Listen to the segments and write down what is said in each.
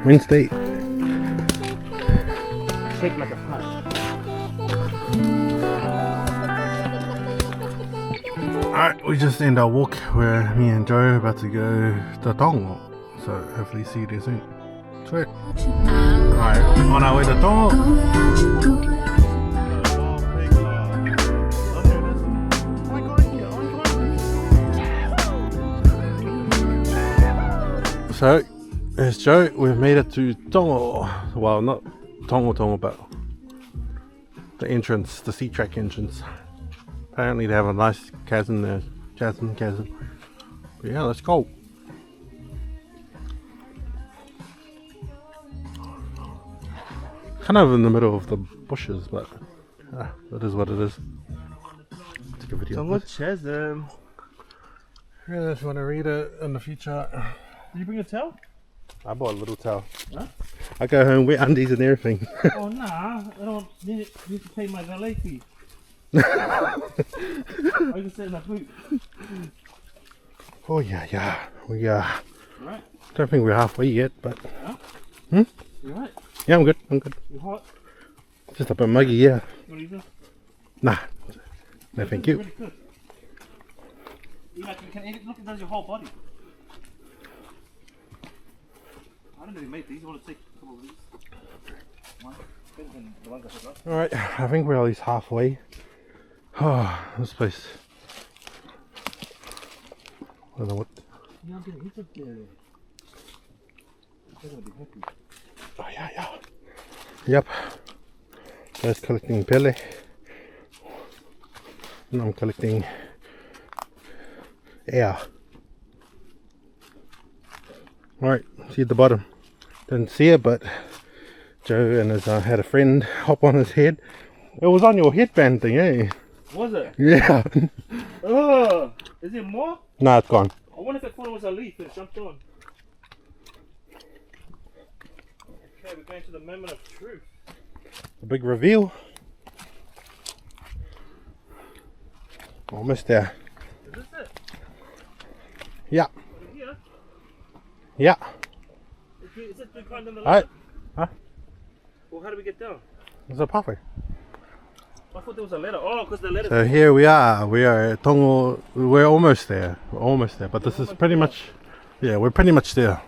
Wednesday. Shake like a punch. Alright, we just end our walk where me and Joe are about to go to Togo. So hopefully see you there soon. Sweet. Alright, on our way to Togo. So, there's Joe. We've made it to Togo. Well, not Togo, but the entrance, the sea track entrance. Apparently they have a nice chasm there. Chasm. But yeah, let's go. Kind of in the middle of the bushes, but that is what it is. Take a video. Togo chasm. Yeah, if you want to read it in the future. Did you bring a towel? I bought a little towel. Huh? I go home wet undies and everything. Oh nah, I don't need to pay my valet fee. I can sit in my boot. Oh yeah. We Right. don't think we're halfway yet, but Huh? Hmm? You right? Yeah, I'm good. You hot? Just a bit muggy, yeah. What do you think? Nah. No, thank you. Really good. You can eat it, look, it does your whole body. I don't know if you made these. You want to take a couple of these? One. Better than the ones I forgot. Alright, I think we're at least halfway. Oh, this place. I don't know what. Yeah, I'm getting eat up there. They're going to be happy. Oh, yeah. Yep. That's collecting pele. And I'm collecting air. Alright, see at the bottom. Didn't see it, but Joe and his had a friend hop on his head. It was on your headband thing, eh? Was it? Yeah. Oh, is there more? Nah, it's gone. I wonder if it thought it was a leaf and jumped on. Okay, we're going to the moment of truth. A big reveal. Almost there. Is this it? Yeah. Over here? Yeah. Is it the kind of the Alright. ladder? Huh? Well, how do we get down? There's a pathway. I thought there was a ladder. Oh, because the ladder. So here we are. We are at Togo. We're almost there. We're almost there. But this is pretty much. Yeah, we're pretty much there.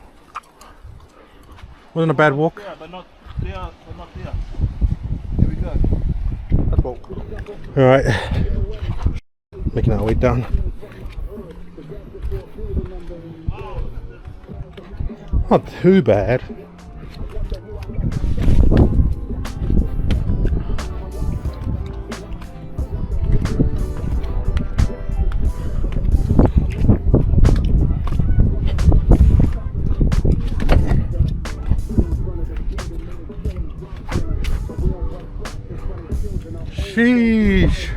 Wasn't a bad walk. Yeah, but not there, but not there. Here we go. Let's go. Alright. Making our way down. Not too bad. Sheesh.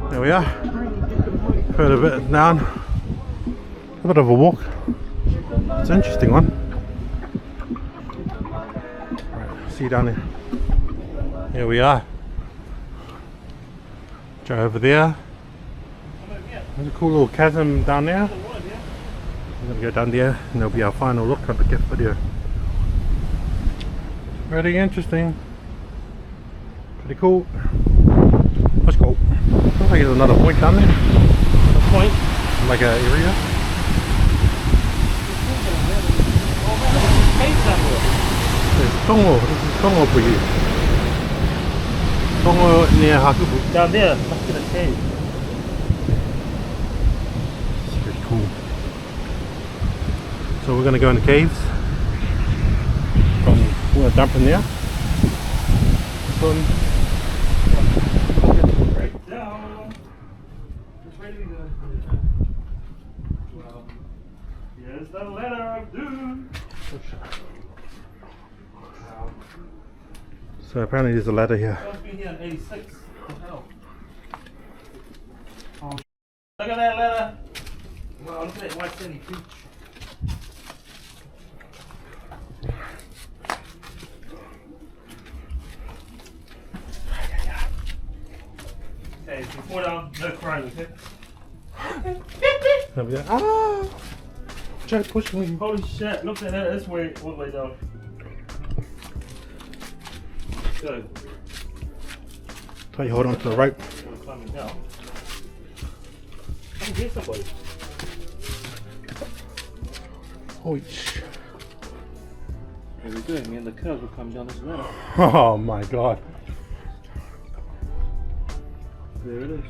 There we are. Heard a bit down. A bit of a walk. It's an interesting one. Right, see you down there. Here we are. Joe over there. There's a cool little chasm down there. We're gonna go down there and there'll be our final look at the gift video. Pretty interesting. Pretty cool. Let's go. Looks like there's another point down there. A point? Like an area. There's Togo. This is Togo for you. Togo near Hakubu. Down there, must be the cave. It's pretty cool. So we're gonna go in the caves. We're gonna dump in there. Fun. Right down. It's ready to go. Well, here's the letter of doom. So apparently there's a ladder here. I've been here in 86. What the hell? Oh, look at that letter. Well, look at that white sandy beach. No crying, okay? There we go. Ah! Joe pushing me. Holy shit, look at that, that's way, all the way down. Go. Try you hold on to the rope. I'm climbing down. I can hear somebody. Holy sh! There we go, me and the cows will come down this ladder. Oh my god. There it is.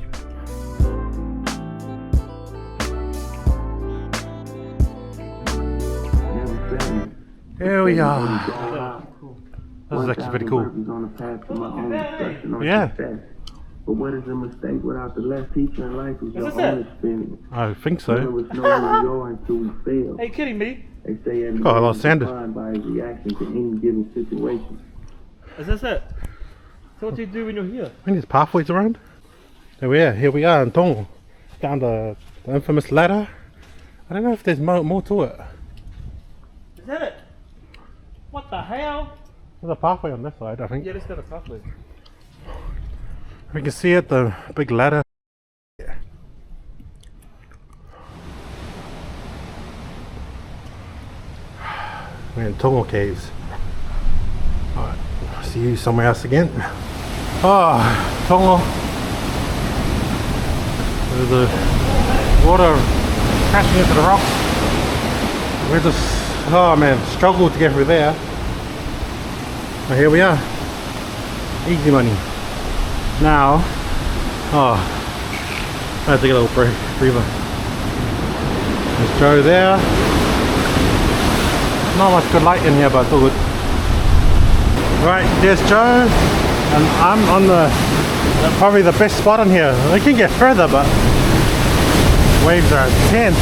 Here we are. Cool. This is actually pretty cool. Yeah. But what is a mistake without the less teacher in life is your own experience. I think None so. of us know who we are until we fail. Hey, kidding me? They say every Got a lot man of is sanders. defined by his reaction to any given situation. Is this it? So what do you do when you're here? I think there's pathways around. There we are. Here we are in Togo. Down the infamous ladder. I don't know if there's more to it. Is that it? What the hell? There's a pathway on this side, I think. Yeah, let's go to the pathway. We can see it, the big ladder. We're in Togo caves. Alright, see you somewhere else again. Oh, Togo. There's the water crashing into the rocks. We just, oh man, struggled to get through there. But here we are. Easy money. Now, oh, I have to get a little breather. There's Joe there. Not much good light in here, but it's all good. Right, there's Joe, and I'm on the probably the best spot on here. I can get further, but waves are intense.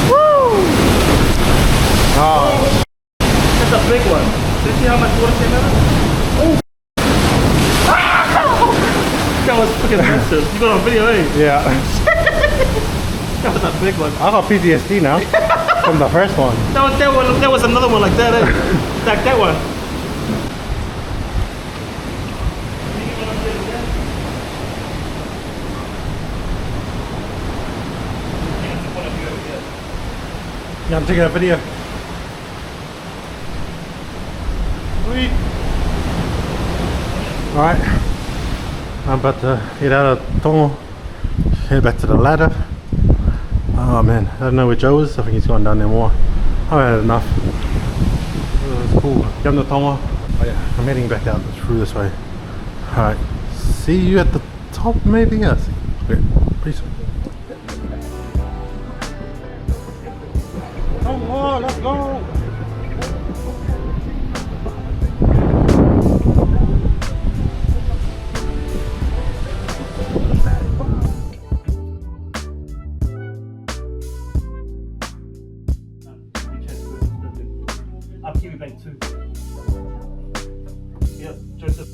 Woo! Oh, That's a big one. Did you see how much water came out of it? That was freaking massive. You got on video, eh? yeah. That was a big one. I got PTSD now from the first one. That was another one like that, eh? Like that one. Yeah, I'm taking a video. Sweet. Alright. I'm about to get out of Togo. Head back to the ladder. Oh man, I don't know where Joe is. I think he's gone down there more. I've had enough. It's cool. Come to Togo. Oh yeah, I'm heading back out through this way. Alright. See you at the top maybe? Yes. Okay. Peace. Come on, let's go! I'll give you back too. Yep, Joseph.